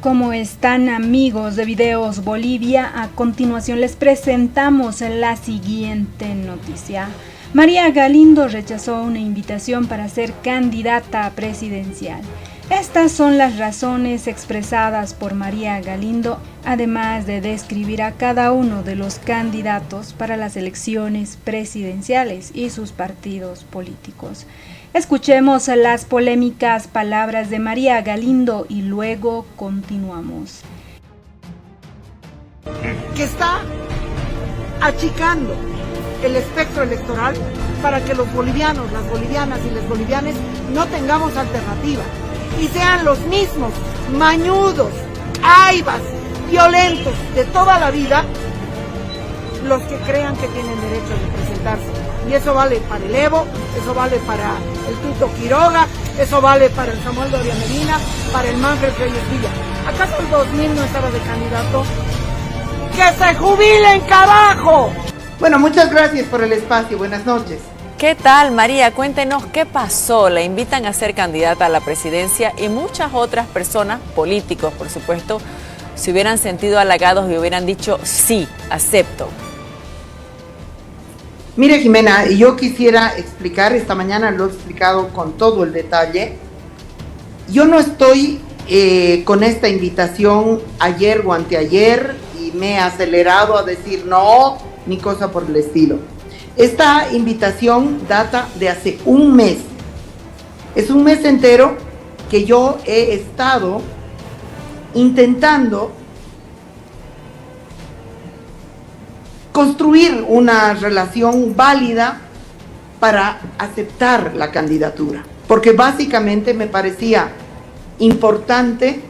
¿Cómo están, amigos de Videos Bolivia? A continuación les presentamos la siguiente noticia. María Galindo rechazó una invitación para ser candidata presidencial. Estas son las razones expresadas por María Galindo, además de describir a cada uno de los candidatos para las elecciones presidenciales y sus partidos políticos. Escuchemos las polémicas palabras de María Galindo y luego continuamos. Que está achicando el espectro electoral para que los bolivianos, las bolivianas y los bolivianos no tengamos alternativa y sean los mismos mañudos, aivas, violentos de toda la vida los que crean que tienen derecho de presentarse. Y eso vale para el Evo, eso vale para el Tuto Quiroga, eso vale para el Samuel Doria Medina, para el Manfred Reyes Villa. ¿Acaso el 2000 no estaba de candidato? ¡Que se jubilen, carajo! Bueno, muchas gracias por el espacio. Buenas noches. ¿Qué tal, María? Cuéntenos qué pasó. La invitan a ser candidata a la presidencia y muchas otras personas, políticos por supuesto, se hubieran sentido halagados y hubieran dicho sí, acepto. Mire, Jimena, yo quisiera explicar, esta mañana lo he explicado con todo el detalle. Yo no estoy con esta invitación ayer o anteayer y me he acelerado a decir no, ni cosa por el estilo. Esta invitación data de hace un mes. Es un mes entero que yo he estado intentando construir una relación válida para aceptar la candidatura, porque básicamente me parecía importante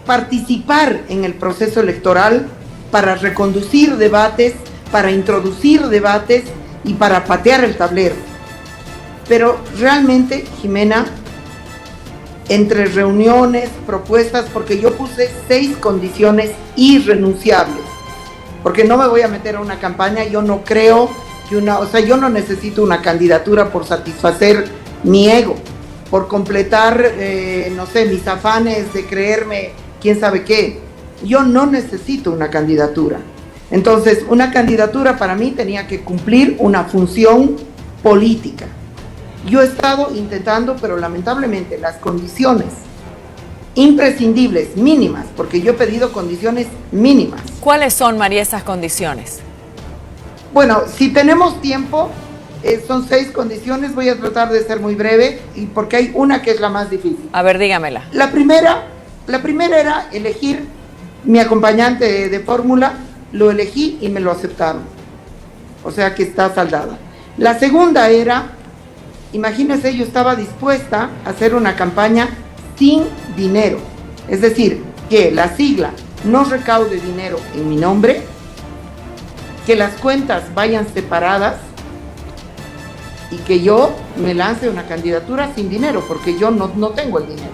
participar en el proceso electoral para reconducir debates, para introducir debates y para patear el tablero. Pero realmente, Jimena, entre reuniones, propuestas, porque yo puse 6 condiciones irrenunciables, porque no me voy a meter a una campaña, yo no creo que yo no necesito una candidatura por satisfacer mi ego, por completar, mis afanes de creerme quién sabe qué. Yo no necesito una candidatura. Entonces, una candidatura para mí tenía que cumplir una función política. Yo he estado intentando, pero lamentablemente las condiciones imprescindibles, mínimas, porque yo he pedido condiciones mínimas. ¿Cuáles son, María, esas condiciones? Bueno, si tenemos tiempo, son 6 condiciones, voy a tratar de ser muy breve, y porque hay una que es la más difícil. A ver, dígamela. La primera era elegir mi acompañante de fórmula, lo elegí y me lo aceptaron. O sea que está saldada. La segunda era, imagínense, yo estaba dispuesta a hacer una campaña sin dinero, es decir, que la sigla no recaude dinero en mi nombre, que las cuentas vayan separadas y que yo me lance una candidatura sin dinero, porque yo no tengo el dinero.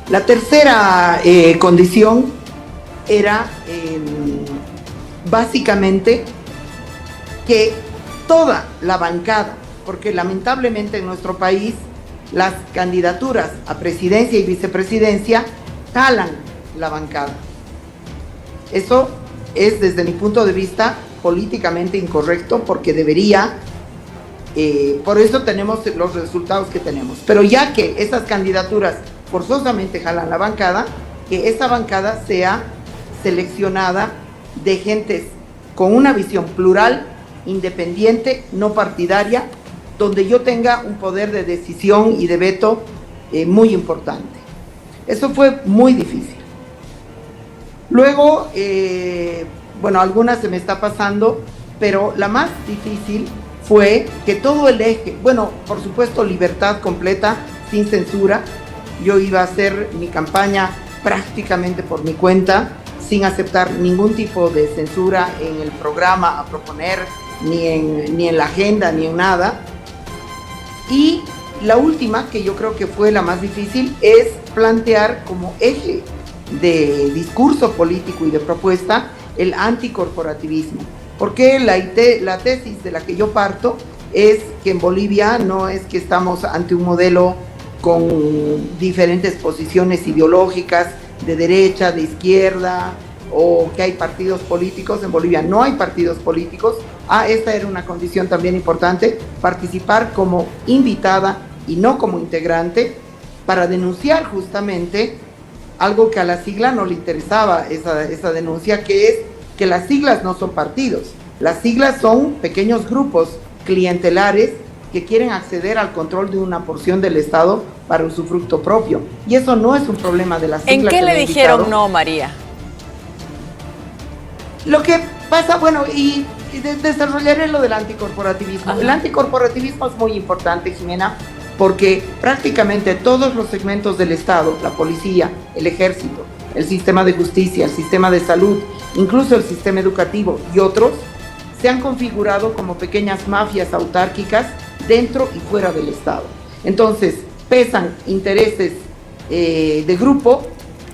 La tercera condición era básicamente que toda la bancada, porque lamentablemente en nuestro país las candidaturas a presidencia y vicepresidencia talan la bancada. Eso es, desde mi punto de vista, políticamente incorrecto, porque debería, por eso tenemos los resultados que tenemos. Pero ya que esas candidaturas forzosamente jalan la bancada, que esa bancada sea seleccionada de gentes con una visión plural, independiente, no partidaria, donde yo tenga un poder de decisión y de veto muy importante. Eso fue muy difícil. Luego, algunas se me está pasando, pero la más difícil fue que todo el eje, por supuesto, libertad completa, sin censura. Yo iba a hacer mi campaña prácticamente por mi cuenta, sin aceptar ningún tipo de censura en el programa a proponer, ni en la agenda, ni en nada. Y la última, que yo creo que fue la más difícil, es plantear como eje de discurso político y de propuesta el anticorporativismo. Porque la tesis de la que yo parto es que en Bolivia no es que estamos ante un modelo con diferentes posiciones ideológicas de derecha, de izquierda, o que hay partidos políticos. En Bolivia no hay partidos políticos. Esta era una condición también importante, participar como invitada y no como integrante, para denunciar justamente algo que a la sigla no le interesaba, esa denuncia, que es que las siglas no son partidos, las siglas son pequeños grupos clientelares que quieren acceder al control de una porción del Estado para usufructo propio. Y eso no es un problema de las siglas. ¿En qué le dijeron no, María? Lo que pasa, bueno, y desarrollaré lo del anticorporativismo. Ajá. El anticorporativismo es muy importante, Jimena, porque prácticamente todos los segmentos del Estado, la policía, el ejército, el sistema de justicia, el sistema de salud, incluso el sistema educativo y otros, se han configurado como pequeñas mafias autárquicas dentro y fuera del Estado. Entonces, pesan intereses de grupo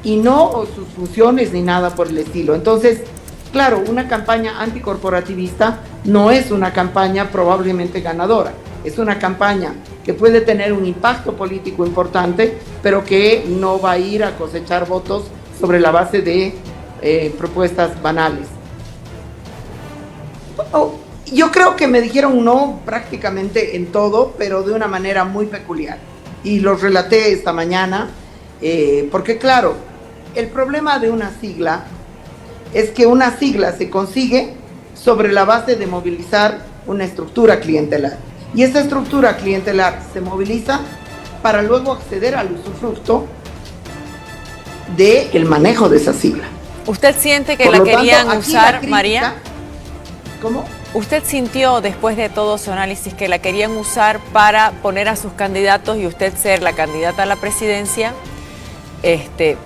y no sus funciones ni nada por el estilo. Entonces, claro, una campaña anticorporativista no es una campaña probablemente ganadora. Es una campaña que puede tener un impacto político importante, pero que no va a ir a cosechar votos sobre la base de propuestas banales. Yo creo que me dijeron no prácticamente en todo, pero de una manera muy peculiar. Y los relaté esta mañana, porque claro, el problema de una sigla es que una sigla se consigue sobre la base de movilizar una estructura clientelar. Y esa estructura clientelar se moviliza para luego acceder al usufructo del manejo de esa sigla. ¿Usted siente que la querían usar, María? ¿Cómo? ¿Usted sintió, después de todo su análisis, que la querían usar para poner a sus candidatos y usted ser la candidata a la presidencia,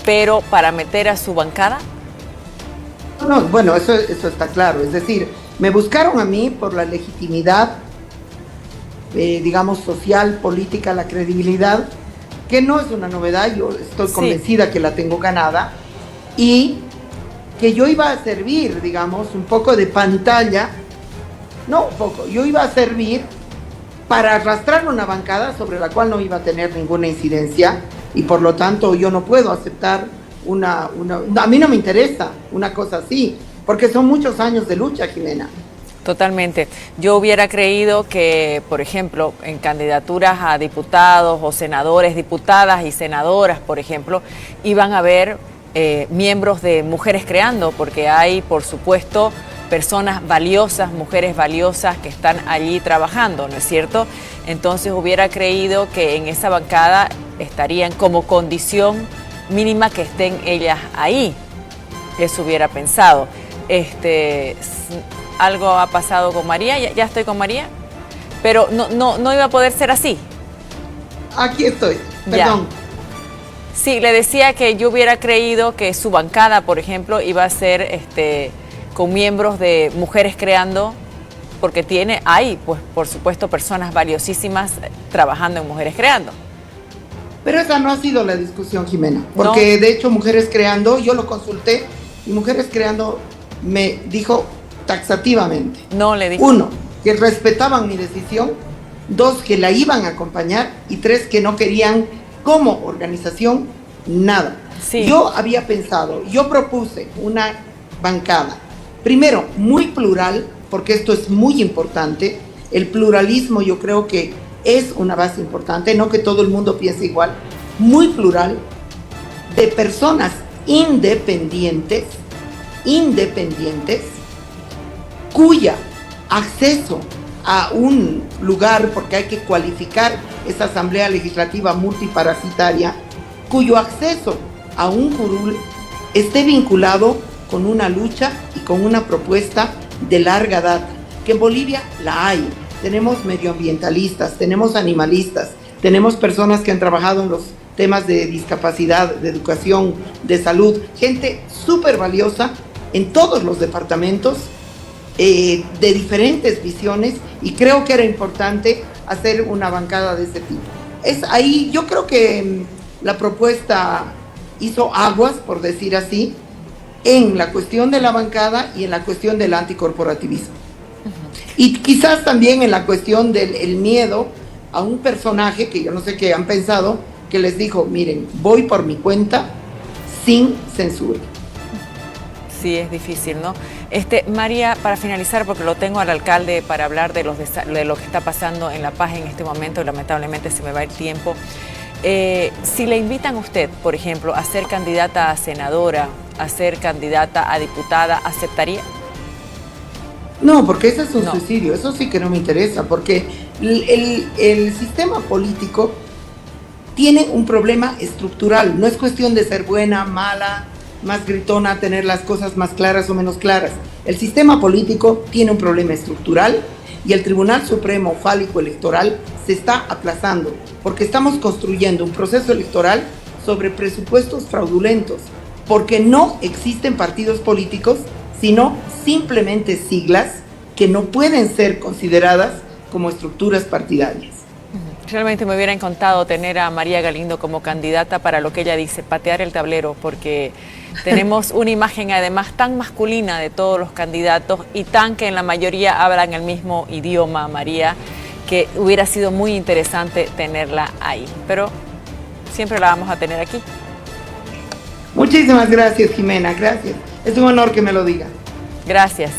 pero para meter a su bancada? No, bueno, eso está claro. Es decir, me buscaron a mí por la legitimidad, digamos, social, política, la credibilidad, que no es una novedad. Yo estoy convencida que la tengo ganada, y que yo iba a servir, digamos, un poco de pantalla, no un poco, yo iba a servir para arrastrar una bancada sobre la cual no iba a tener ninguna incidencia, y por lo tanto yo no puedo aceptar a mí no me interesa una cosa así, porque son muchos años de lucha, Jimena. Totalmente. Yo hubiera creído que, por ejemplo, en candidaturas a diputados o senadores, diputadas y senadoras, por ejemplo, iban a haber miembros de Mujeres Creando, porque hay, por supuesto, personas valiosas, mujeres valiosas que están allí trabajando, ¿no es cierto? Entonces hubiera creído que en esa bancada estarían como condición mínima que estén ellas ahí. Eso hubiera pensado. Algo ha pasado con María, ya estoy con María, pero no iba a poder ser así. Aquí estoy, perdón. Ya. Sí, le decía que yo hubiera creído que su bancada, por ejemplo, iba a ser con miembros de Mujeres Creando, porque hay, pues, por supuesto, personas valiosísimas trabajando en Mujeres Creando. Pero esa no ha sido la discusión, Jimena, porque de hecho Mujeres Creando, yo lo consulté, y Mujeres Creando me dijo taxativamente. No le dijo. 1, que respetaban mi decisión. 2, que la iban a acompañar. Y 3, que no querían como organización nada. Sí. Yo había pensado, yo propuse una bancada, primero, muy plural, porque esto es muy importante. El pluralismo yo creo que es una base importante, no que todo el mundo piense igual. Muy plural, de personas independientes, cuya acceso a un lugar, porque hay que cualificar esa asamblea legislativa multiparasitaria, cuyo acceso a un curul esté vinculado con una lucha y con una propuesta de larga data, que en Bolivia la hay. Tenemos medioambientalistas, tenemos animalistas, tenemos personas que han trabajado en los temas de discapacidad, de educación, de salud, gente súper valiosa en todos los departamentos, de diferentes visiones, y creo que era importante hacer una bancada de ese tipo. Ahí yo creo que la propuesta hizo aguas, por decir así, en la cuestión de la bancada y en la cuestión del anticorporativismo. Y quizás también en la cuestión del miedo a un personaje, que yo no sé qué han pensado, que les dijo, miren, voy por mi cuenta sin censura. Sí, es difícil, ¿no? María, para finalizar, porque lo tengo al alcalde para hablar de lo que está pasando en La Paz en este momento, y lamentablemente se me va el tiempo. Si le invitan a usted, por ejemplo, a ser candidata a senadora, a ser candidata a diputada, ¿aceptaría? No, porque ese es un suicidio, eso sí que no me interesa, porque el sistema político tiene un problema estructural, no es cuestión de ser buena, mala, más gritona, tener las cosas más claras o menos claras. El sistema político tiene un problema estructural y el Tribunal Supremo Fálico Electoral se está aplazando porque estamos construyendo un proceso electoral sobre presupuestos fraudulentos, porque no existen partidos políticos, sino simplemente siglas que no pueden ser consideradas como estructuras partidarias. Realmente me hubiera encantado tener a María Galindo como candidata para lo que ella dice, patear el tablero, porque tenemos una imagen además tan masculina de todos los candidatos y tan que en la mayoría hablan el mismo idioma, María, que hubiera sido muy interesante tenerla ahí, pero siempre la vamos a tener aquí. Muchísimas gracias, Jimena, gracias. Es un honor que me lo diga. Gracias.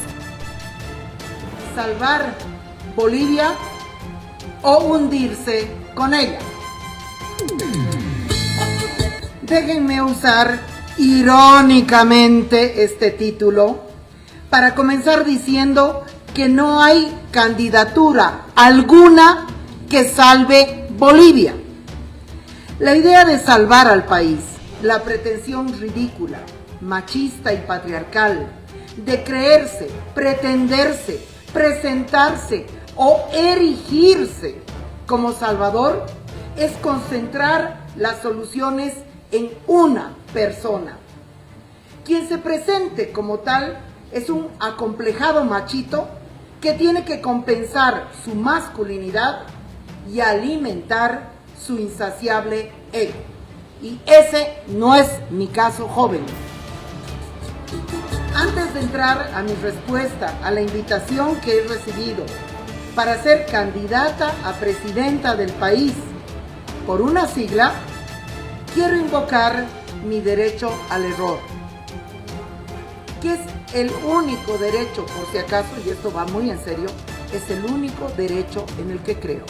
Salvar Bolivia o hundirse con ella. Déjenme usar irónicamente este título para comenzar diciendo que no hay candidatura alguna que salve Bolivia. La idea de salvar al país, la pretensión ridícula, machista y patriarcal de creerse, pretenderse, presentarse o erigirse como salvador es concentrar las soluciones en una persona. Quien se presente como tal es un acomplejado machito que tiene que compensar su masculinidad y alimentar su insaciable ego. Y ese no es mi caso, joven. Antes de entrar a mi respuesta a la invitación que he recibido para ser candidata a presidenta del país por una sigla, quiero invocar mi derecho al error, que es el único derecho, por si acaso, y esto va muy en serio, es el único derecho en el que creo.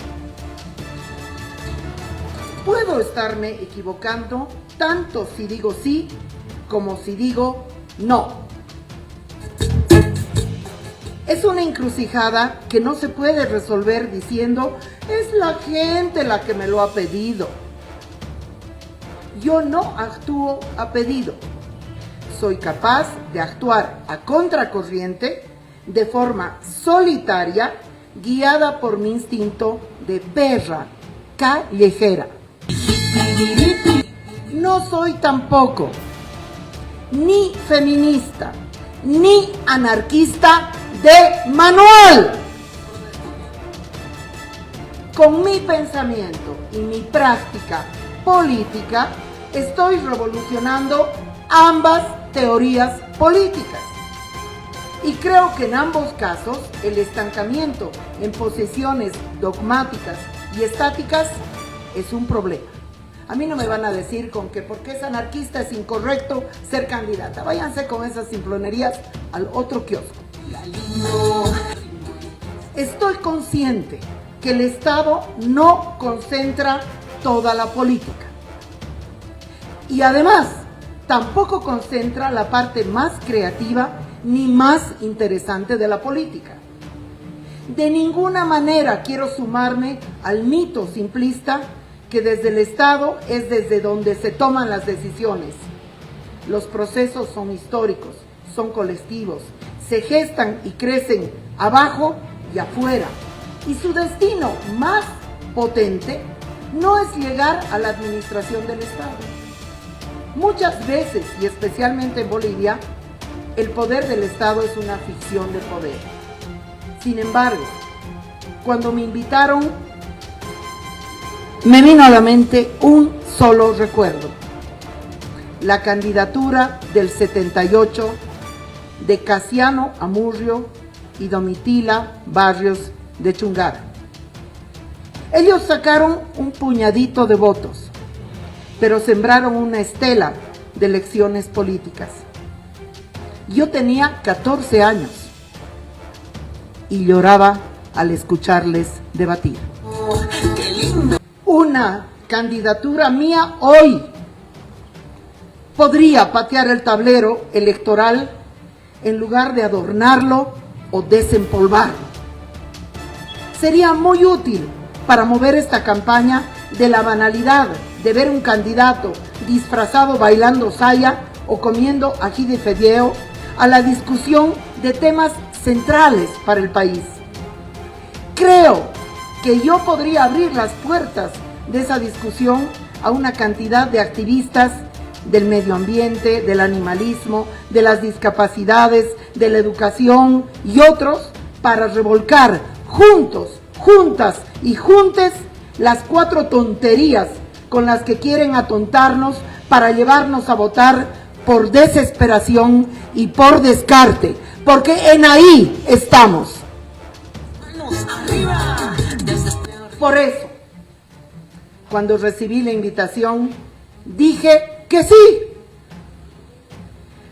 Puedo estarme equivocando tanto si digo sí como si digo no. Es una encrucijada que no se puede resolver diciendo, es la gente la que me lo ha pedido. Yo no actúo a pedido. Soy capaz de actuar a contracorriente, de forma solitaria, guiada por mi instinto de perra callejera. No soy tampoco ni feminista, ni anarquista de manual. Con mi pensamiento y mi práctica política, estoy revolucionando ambas teorías políticas. Y creo que en ambos casos, el estancamiento en posiciones dogmáticas y estáticas es un problema. A mí no me van a decir con que porque es anarquista es incorrecto ser candidata. Váyanse con esas simplonerías al otro kiosco. Estoy consciente que el Estado no concentra toda la política. Y además, tampoco concentra la parte más creativa ni más interesante de la política. De ninguna manera quiero sumarme al mito simplista que desde el Estado es desde donde se toman las decisiones. Los procesos son históricos, son colectivos, se gestan y crecen abajo y afuera. Y su destino más potente no es llegar a la administración del Estado. Muchas veces, y especialmente en Bolivia, el poder del Estado es una ficción de poder. Sin embargo, cuando me invitaron, me vino a la mente un solo recuerdo: la candidatura del 78 de Casiano Amurrio y Domitila Barrios de Chungara. Ellos sacaron un puñadito de votos, pero sembraron una estela de lecciones políticas. Yo tenía 14 años y lloraba al escucharles debatir. Una candidatura mía hoy podría patear el tablero electoral en lugar de adornarlo o desempolvarlo. Sería muy útil para mover esta campaña de la banalidad de ver un candidato disfrazado bailando saya o comiendo ají de fideo a la discusión de temas centrales para el país. Creo que yo podría abrir las puertas de esa discusión a una cantidad de activistas del medio ambiente, del animalismo, de las discapacidades, de la educación y otros para revolcar juntos, juntas y juntes las 4 tonterías con las que quieren atontarnos para llevarnos a votar por desesperación y por descarte, porque en ahí estamos. Por eso, cuando recibí la invitación, dije que sí.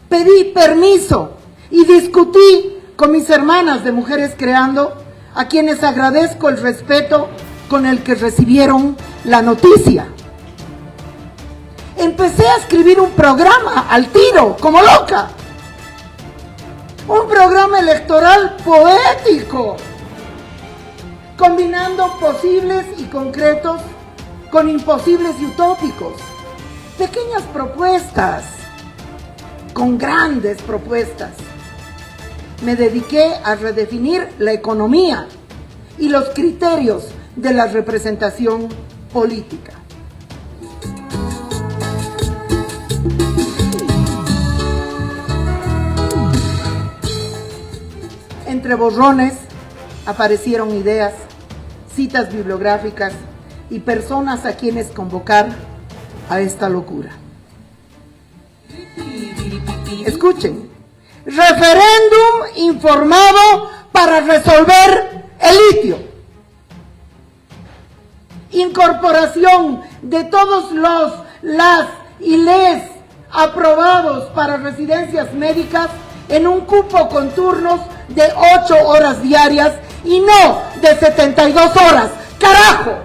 Pedí permiso y discutí con mis hermanas de Mujeres Creando, a quienes agradezco el respeto con el que recibieron la noticia. Empecé a escribir un programa al tiro, como loca. Un programa electoral poético, combinando posibles y concretos con imposibles y utópicos. Pequeñas propuestas con grandes propuestas. Me dediqué a redefinir la economía y los criterios de la representación política. Entre borrones aparecieron ideas, citas bibliográficas y personas a quienes convocar a esta locura. Escuchen, referéndum informado para resolver el litio. Incorporación de todos las y les aprobados para residencias médicas en un cupo con turnos de 8 horas diarias y no de 72 horas. ¡Carajo!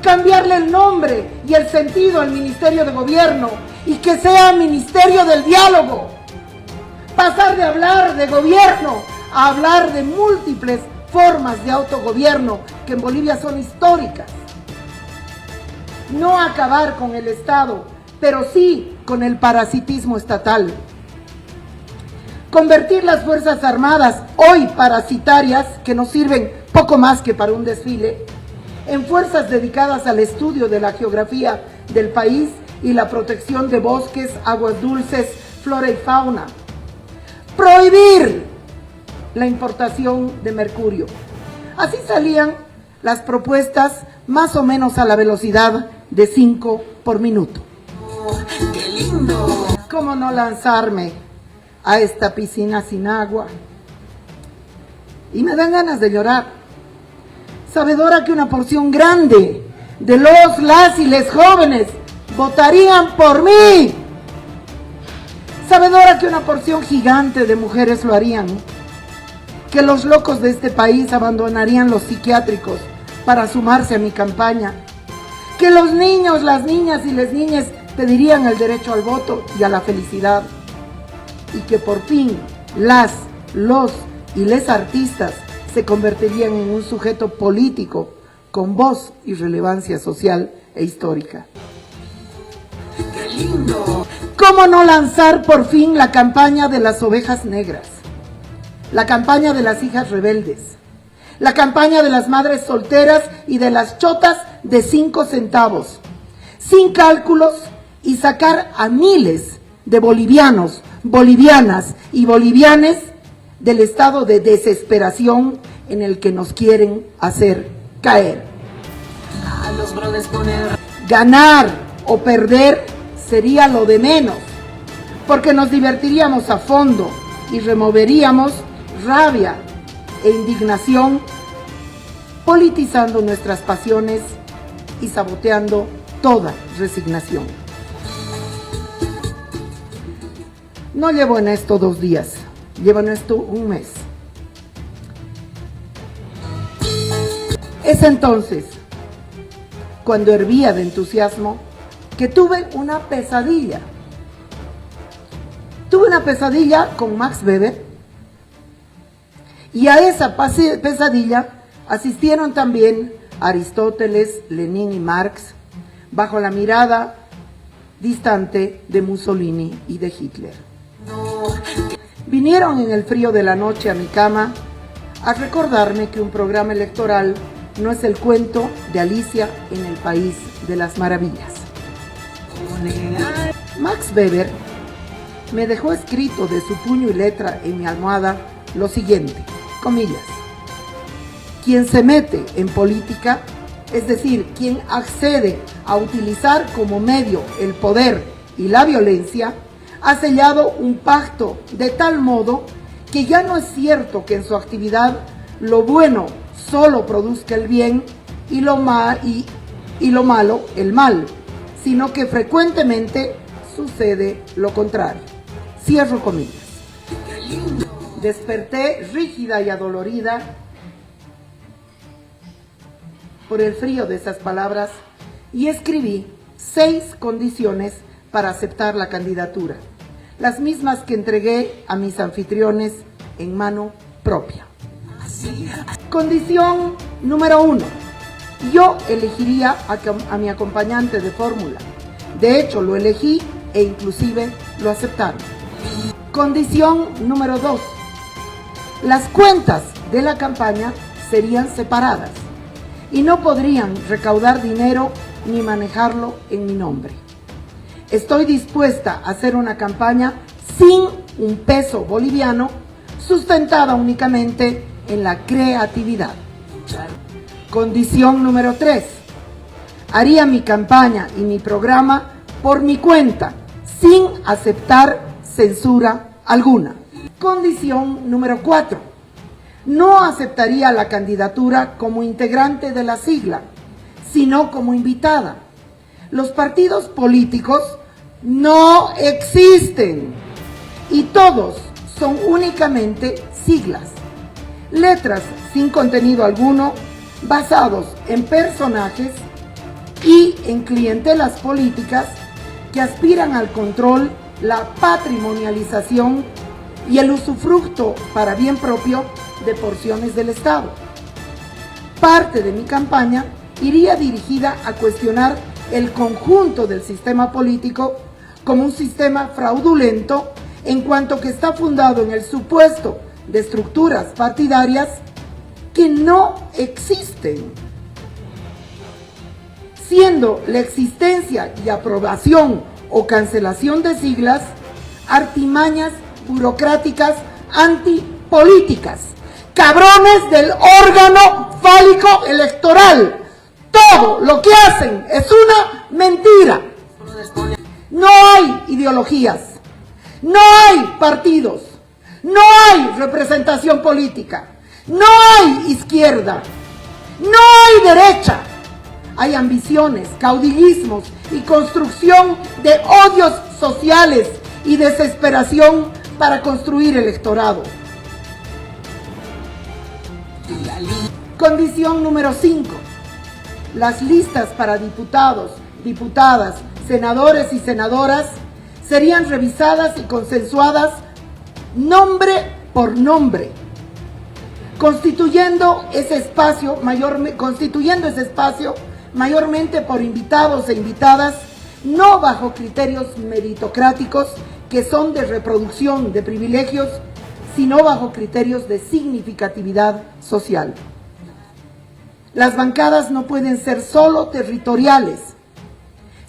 Cambiarle el nombre y el sentido al Ministerio de Gobierno y que sea Ministerio del Diálogo. Pasar de hablar de gobierno a hablar de múltiples formas de autogobierno que en Bolivia son históricas. No acabar con el Estado, pero sí con el parasitismo estatal. Convertir las Fuerzas Armadas, hoy parasitarias, que nos sirven poco más que para un desfile, en fuerzas dedicadas al estudio de la geografía del país y la protección de bosques, aguas dulces, flora y fauna. Prohibir la importación de mercurio. Así salían las propuestas más o menos a la velocidad de 5 por minuto. ¡Qué lindo! ¿Cómo no lanzarme a esta piscina sin agua? Y me dan ganas de llorar, sabedora que una porción grande de las y les jóvenes votarían por mí, sabedora que una porción gigante de mujeres lo harían, que los locos de este país abandonarían los psiquiátricos para sumarse a mi campaña, que los niños, las niñas y las niñas pedirían el derecho al voto y a la felicidad, y que por fin los y les artistas se convertirían en un sujeto político con voz y relevancia social e histórica. ¡Qué lindo! ¿Cómo no lanzar por fin la campaña de las ovejas negras? La campaña de las hijas rebeldes, la campaña de las madres solteras y de las chotas de 5 centavos, sin cálculos, y sacar a miles de bolivianos, bolivianas y bolivianes del estado de desesperación en el que nos quieren hacer caer. Ganar o perder sería lo de menos, porque nos divertiríamos a fondo y removeríamos rabia e indignación, politizando nuestras pasiones y saboteando toda resignación. No llevo en esto 2 días, llevo en esto 1 mes. Es entonces, cuando hervía de entusiasmo, que tuve una pesadilla. Tuve una pesadilla con Max Weber, y a esa pesadilla asistieron también Aristóteles, Lenin y Marx, bajo la mirada distante de Mussolini y de Hitler. Vinieron en el frío de la noche a mi cama a recordarme que un programa electoral no es el cuento de Alicia en el País de las Maravillas. Max Weber me dejó escrito de su puño y letra en mi almohada lo siguiente, comillas: quien se mete en política, es decir, quien accede a utilizar como medio el poder y la violencia, ha sellado un pacto de tal modo que ya no es cierto que en su actividad lo bueno solo produzca el bien y lo malo el mal, sino que frecuentemente sucede lo contrario. Cierro comillas. Desperté rígida y adolorida por el frío de esas palabras y escribí 6 condiciones para aceptar la candidatura, las mismas que entregué a mis anfitriones en mano propia. Condición número 1. Yo elegiría a mi acompañante de fórmula. De hecho, lo elegí e inclusive lo aceptaron. Condición número 2. Las cuentas de la campaña serían separadas y no podrían recaudar dinero ni manejarlo en mi nombre. Estoy dispuesta a hacer una campaña sin un peso boliviano, sustentada únicamente en la creatividad. Condición número 3. Haría mi campaña y mi programa por mi cuenta, sin aceptar censura alguna. Condición número 4. No aceptaría la candidatura como integrante de la sigla, sino como invitada. Los partidos políticos no existen y todos son únicamente siglas, letras sin contenido alguno, basados en personajes y en clientelas políticas que aspiran al control, la patrimonialización y el usufructo para bien propio de porciones del Estado. Parte de mi campaña iría dirigida a cuestionar el conjunto del sistema político como un sistema fraudulento, en cuanto que está fundado en el supuesto de estructuras partidarias que no existen, siendo la existencia y aprobación o cancelación de siglas artimañas burocráticas antipolíticas, cabrones del órgano fálico electoral. Todo lo que hacen es una mentira. No hay ideologías, no hay partidos, no hay representación política, no hay izquierda, no hay derecha. Hay ambiciones, caudillismos y construcción de odios sociales y desesperación para construir electorado. Condición número 5. Las listas para diputados, diputadas, senadores y senadoras serían revisadas y consensuadas nombre por nombre, constituyendo ese espacio mayormente por invitados e invitadas, no bajo criterios meritocráticos que son de reproducción de privilegios, sino bajo criterios de significatividad social. Las bancadas no pueden ser solo territoriales,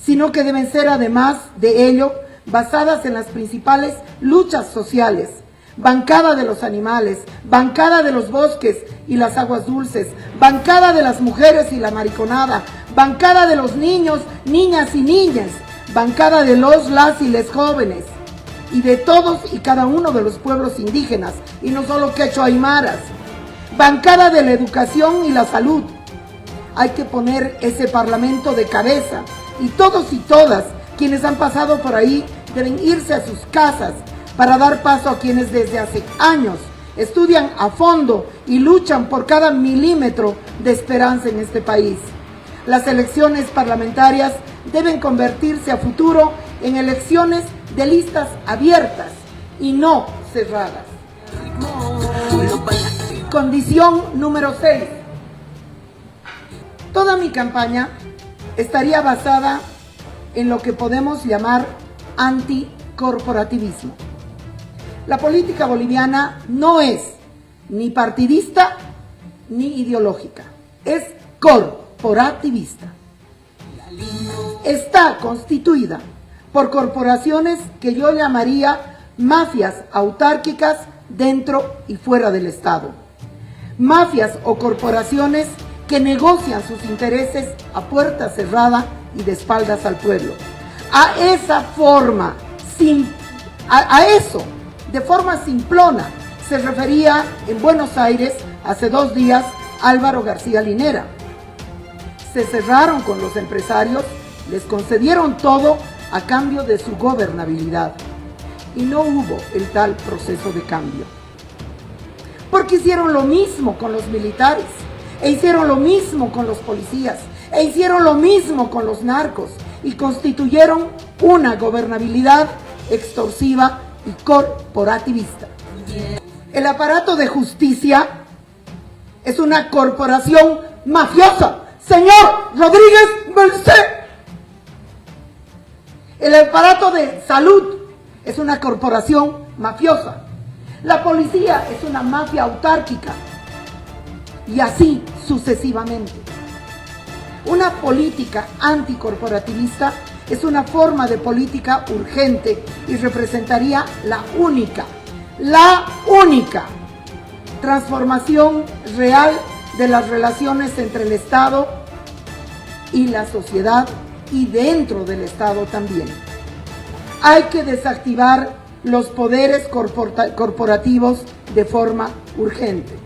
sino que deben ser, además de ello, basadas en las principales luchas sociales: bancada de los animales, bancada de los bosques y las aguas dulces, bancada de las mujeres y la mariconada, bancada de los niños, niñas y niñas, bancada de las y les jóvenes, y de todos y cada uno de los pueblos indígenas, y no solo quechua aymaras, bancada de la educación y la salud. Hay que poner ese parlamento de cabeza y todos y todas quienes han pasado por ahí deben irse a sus casas para dar paso a quienes desde hace años estudian a fondo y luchan por cada milímetro de esperanza en este país. Las elecciones parlamentarias deben convertirse a futuro en elecciones de listas abiertas y no cerradas. Condición número 6. Toda mi campaña estaría basada en lo que podemos llamar anticorporativismo. La política boliviana no es ni partidista ni ideológica, es corporativista. Está constituida por corporaciones que yo llamaría mafias autárquicas dentro y fuera del Estado. Mafias o corporaciones que negocian sus intereses a puerta cerrada y de espaldas al pueblo. A esa forma, de forma simplona, se refería en Buenos Aires hace 2 días Álvaro García Linera. Se cerraron con los empresarios, les concedieron todo a cambio de su gobernabilidad. Y no hubo el tal proceso de cambio. Porque hicieron lo mismo con los militares, e hicieron lo mismo con los policías, e hicieron lo mismo con los narcos, y constituyeron una gobernabilidad extorsiva y corporativista. El aparato de justicia es una corporación mafiosa. Señor Rodríguez Belcé. El aparato de salud es una corporación mafiosa. La policía es una mafia autárquica. Y así sucesivamente. Una política anticorporativista es una forma de política urgente y representaría la única transformación real de las relaciones entre el Estado y la sociedad y dentro del Estado también. Hay que desactivar los poderes corporativos de forma urgente.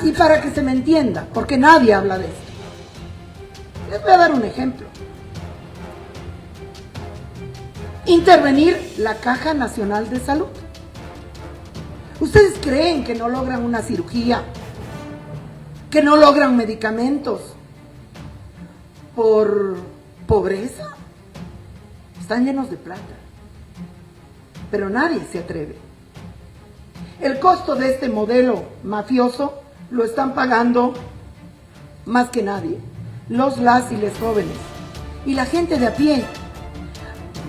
Y para que se me entienda, porque nadie habla de esto, les voy a dar un ejemplo. Intervenir la Caja Nacional de Salud. ¿Ustedes creen que no logran una cirugía? ¿Que no logran medicamentos por pobreza? Están llenos de plata, pero nadie se atreve. El costo de este modelo mafioso lo están pagando más que nadie las y les jóvenes y la gente de a pie.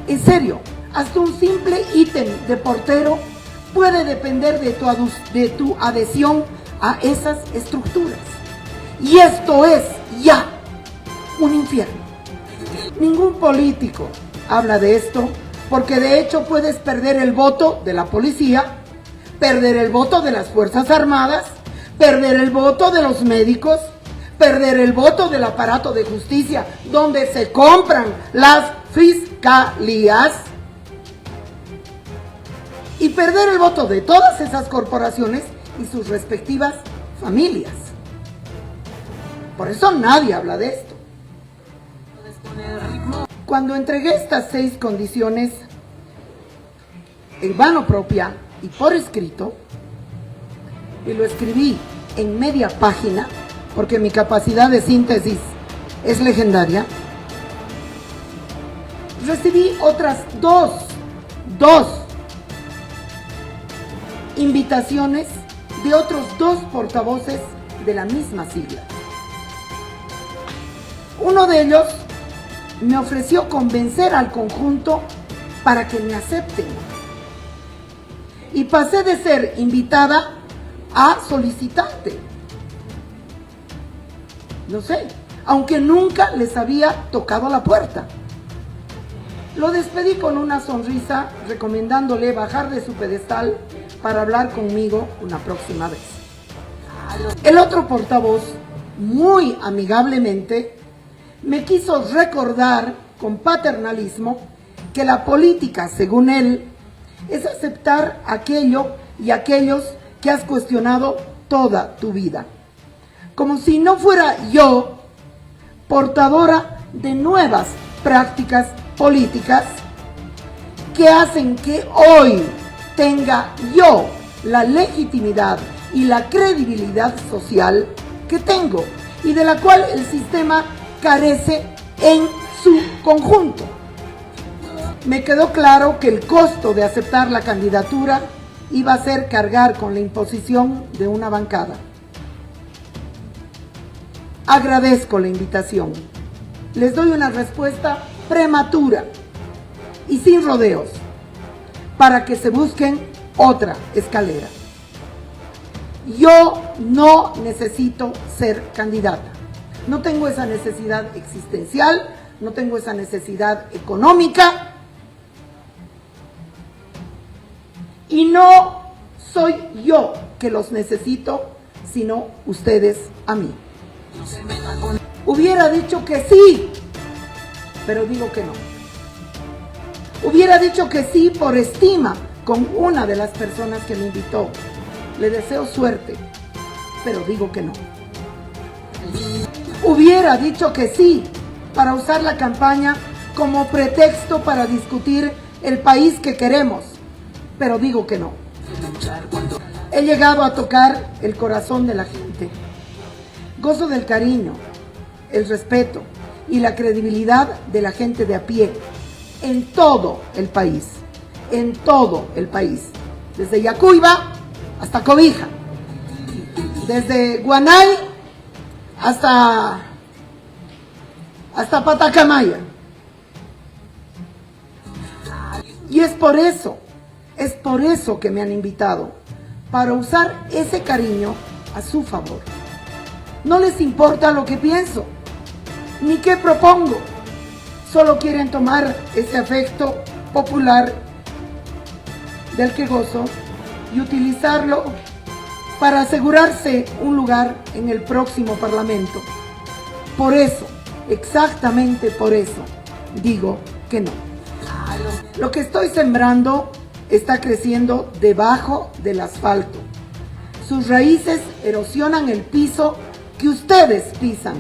En serio, hasta un simple ítem de portero puede depender de tu adhesión a esas estructuras. Y esto es ya un infierno. Ningún político habla de esto porque de hecho puedes perder el voto de la policía, perder el voto de las Fuerzas Armadas, perder el voto de los médicos, perder el voto del aparato de justicia donde se compran las fiscalías y perder el voto de todas esas corporaciones y sus respectivas familias. Por eso nadie habla de esto. Cuando entregué estas 6 condiciones en mano propia y por escrito, y lo escribí en media página, porque mi capacidad de síntesis es legendaria, recibí otras dos invitaciones de otros 2 portavoces de la misma sigla. Uno de ellos me ofreció convencer al conjunto para que me acepten. Y pasé de ser invitada a solicitante. No sé, aunque nunca les había tocado la puerta. Lo despedí con una sonrisa, recomendándole bajar de su pedestal para hablar conmigo una próxima vez. El otro portavoz, muy amigablemente, me quiso recordar con paternalismo que la política, según él, es aceptar aquello y aquellos que has cuestionado toda tu vida. Como si no fuera yo portadora de nuevas prácticas políticas que hacen que hoy tenga yo la legitimidad y la credibilidad social que tengo y de la cual el sistema carece en su conjunto. Me quedó claro que el costo de aceptar la candidatura iba a ser cargar con la imposición de una bancada. Agradezco la invitación. Les doy una respuesta prematura y sin rodeos para que se busquen otra escalera. Yo no necesito ser candidata. No tengo esa necesidad existencial, no tengo esa necesidad económica y no soy yo que los necesito, sino ustedes a mí. Hubiera dicho que sí, pero digo que no. Hubiera dicho que sí por estima con una de las personas que me invitó. Le deseo suerte, pero digo que no. Hubiera dicho que sí para usar la campaña como pretexto para discutir el país que queremos, pero digo que no. He llegado a tocar el corazón de la gente. Gozo del cariño, el respeto y la credibilidad de la gente de a pie en todo el país, desde Yacuiba hasta Cobija, desde Guanay hasta Patacamaya. Y es por eso que me han invitado, para usar ese cariño a su favor. No les importa lo que pienso, ni qué propongo. Solo quieren tomar ese afecto popular del que gozo y utilizarlo para asegurarse un lugar en el próximo Parlamento. Por eso, exactamente por eso, digo que no. Lo que estoy sembrando está creciendo debajo del asfalto. Sus raíces erosionan el piso que ustedes pisan.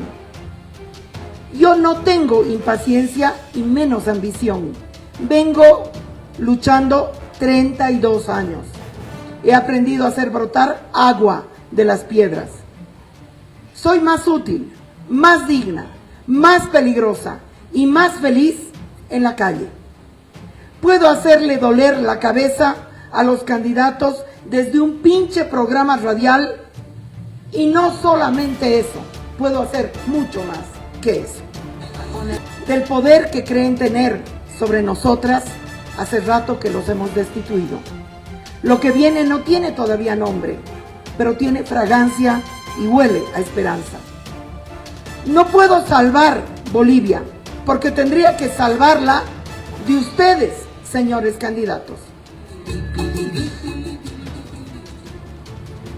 Yo no tengo impaciencia y menos ambición. Vengo luchando 32 años. He aprendido a hacer brotar agua de las piedras. Soy más útil, más digna, más peligrosa y más feliz en la calle. Puedo hacerle doler la cabeza a los candidatos desde un pinche programa radial y no solamente eso, puedo hacer mucho más que eso. Del poder que creen tener sobre nosotras, hace rato que los hemos destituido. Lo que viene no tiene todavía nombre, pero tiene fragancia y huele a esperanza. No puedo salvar Bolivia, porque tendría que salvarla de ustedes, señores candidatos.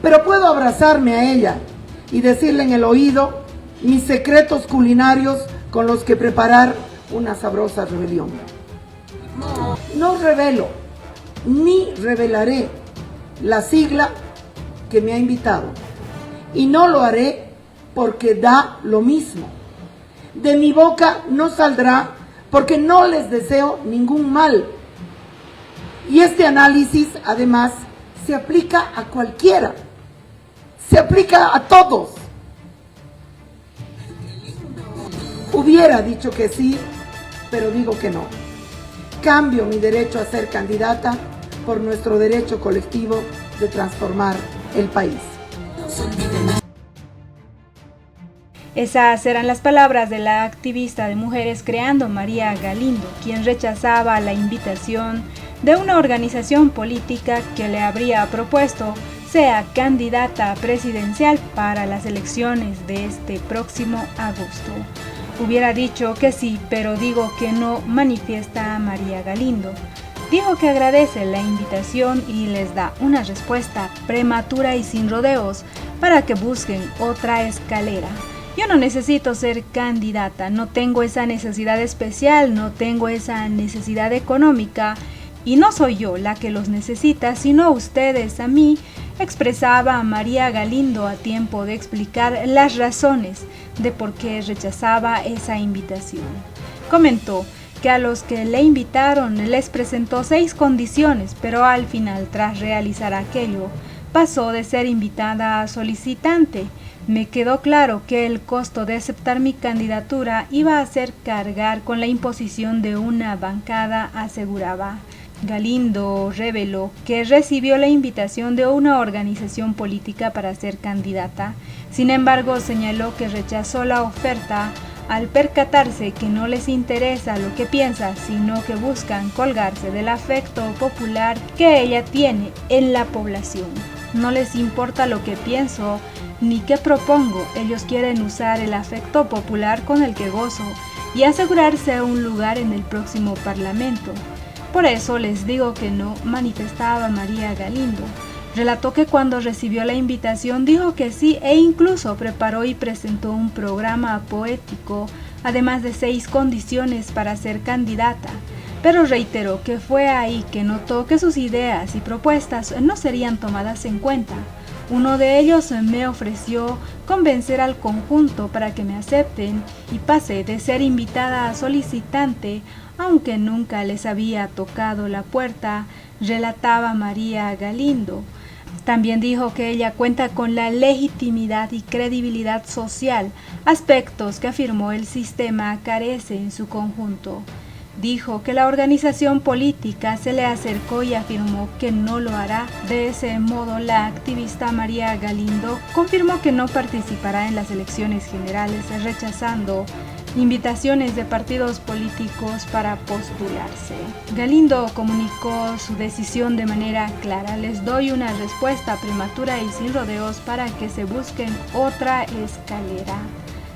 Pero puedo abrazarme a ella y decirle en el oído mis secretos culinarios con los que preparar una sabrosa rebelión. No revelo, ni revelaré la sigla que me ha invitado. Y no lo haré porque da lo mismo. De mi boca no saldrá porque no les deseo ningún mal. Y este análisis, además, se aplica a cualquiera. Se aplica a todos. Hubiera dicho que sí, pero digo que no. Cambio mi derecho a ser candidata por nuestro derecho colectivo de transformar el país. Esas eran las palabras de la activista de Mujeres Creando, María Galindo, quien rechazaba la invitación de una organización política que le habría propuesto sea candidata presidencial para las elecciones de este próximo agosto. Hubiera dicho que sí, pero digo que no, manifiesta María Galindo. Dijo que agradece la invitación y les da una respuesta prematura y sin rodeos para que busquen otra escalera. Yo no necesito ser candidata, no tengo esa necesidad especial, no tengo esa necesidad económica y no soy yo la que los necesita, sino ustedes a mí, expresaba María Galindo a tiempo de explicar las razones de por qué rechazaba esa invitación. Comentó que a los que le invitaron les presentó 6 condiciones, pero al final, tras realizar aquello, pasó de ser invitada a solicitante. Me quedó claro que el costo de aceptar mi candidatura iba a ser cargar con la imposición de una bancada, aseguraba. Galindo reveló que recibió la invitación de una organización política para ser candidata. Sin embargo, señaló que rechazó la oferta al percatarse que no les interesa lo que piensa, sino que buscan colgarse del afecto popular que ella tiene en la población. No les importa lo que pienso ni qué propongo, ellos quieren usar el afecto popular con el que gozo y asegurarse un lugar en el próximo Parlamento. Por eso les digo que no, manifestaba María Galindo. Relató que cuando recibió la invitación dijo que sí e incluso preparó y presentó un programa poético, además de 6 condiciones para ser candidata, pero reiteró que fue ahí que notó que sus ideas y propuestas no serían tomadas en cuenta. Uno de ellos me ofreció convencer al conjunto para que me acepten y pasé de ser invitada a solicitante, aunque nunca les había tocado la puerta, relataba María Galindo. También dijo que ella cuenta con la legitimidad y credibilidad social, aspectos que afirmó el sistema carece en su conjunto. Dijo que la organización política se le acercó y afirmó que no lo hará. De ese modo, la activista María Galindo confirmó que no participará en las elecciones generales, rechazando invitaciones de partidos políticos para postularse. Galindo comunicó su decisión de manera clara: les doy una respuesta prematura y sin rodeos para que se busquen otra escalera.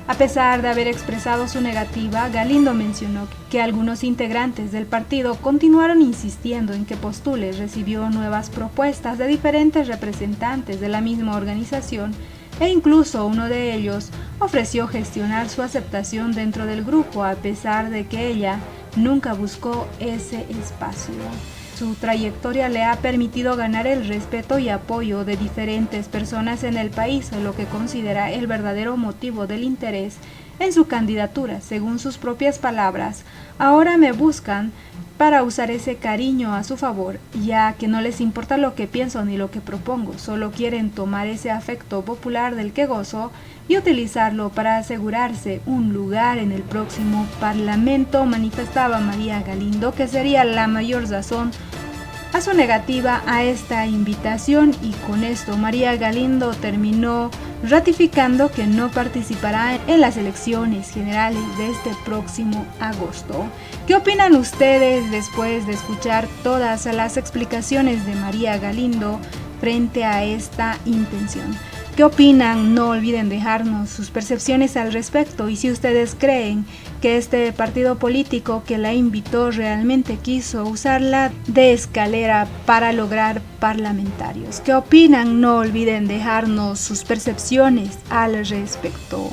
A pesar de haber expresado su negativa, Galindo mencionó que algunos integrantes del partido continuaron insistiendo en que postule. Recibió nuevas propuestas de diferentes representantes de la misma organización e incluso uno de ellos ofreció gestionar su aceptación dentro del grupo, a pesar de que ella nunca buscó ese espacio. Su trayectoria le ha permitido ganar el respeto y apoyo de diferentes personas en el país, lo que considera el verdadero motivo del interés en su candidatura. Según sus propias palabras, ahora me buscan para usar ese cariño a su favor, ya que no les importa lo que pienso ni lo que propongo, solo quieren tomar ese afecto popular del que gozo y utilizarlo para asegurarse un lugar en el próximo Parlamento, manifestaba María Galindo, que sería la mayor razón a su negativa a esta invitación. Y con esto María Galindo terminó ratificando que no participará en las elecciones generales de este próximo agosto. ¿Qué opinan ustedes después de escuchar todas las explicaciones de María Galindo frente a esta intención? ¿Qué opinan? No olviden dejarnos sus percepciones al respecto, y si ustedes creen que este partido político que la invitó realmente quiso usarla de escalera para lograr parlamentarios. ¿Qué opinan? No olviden dejarnos sus percepciones al respecto.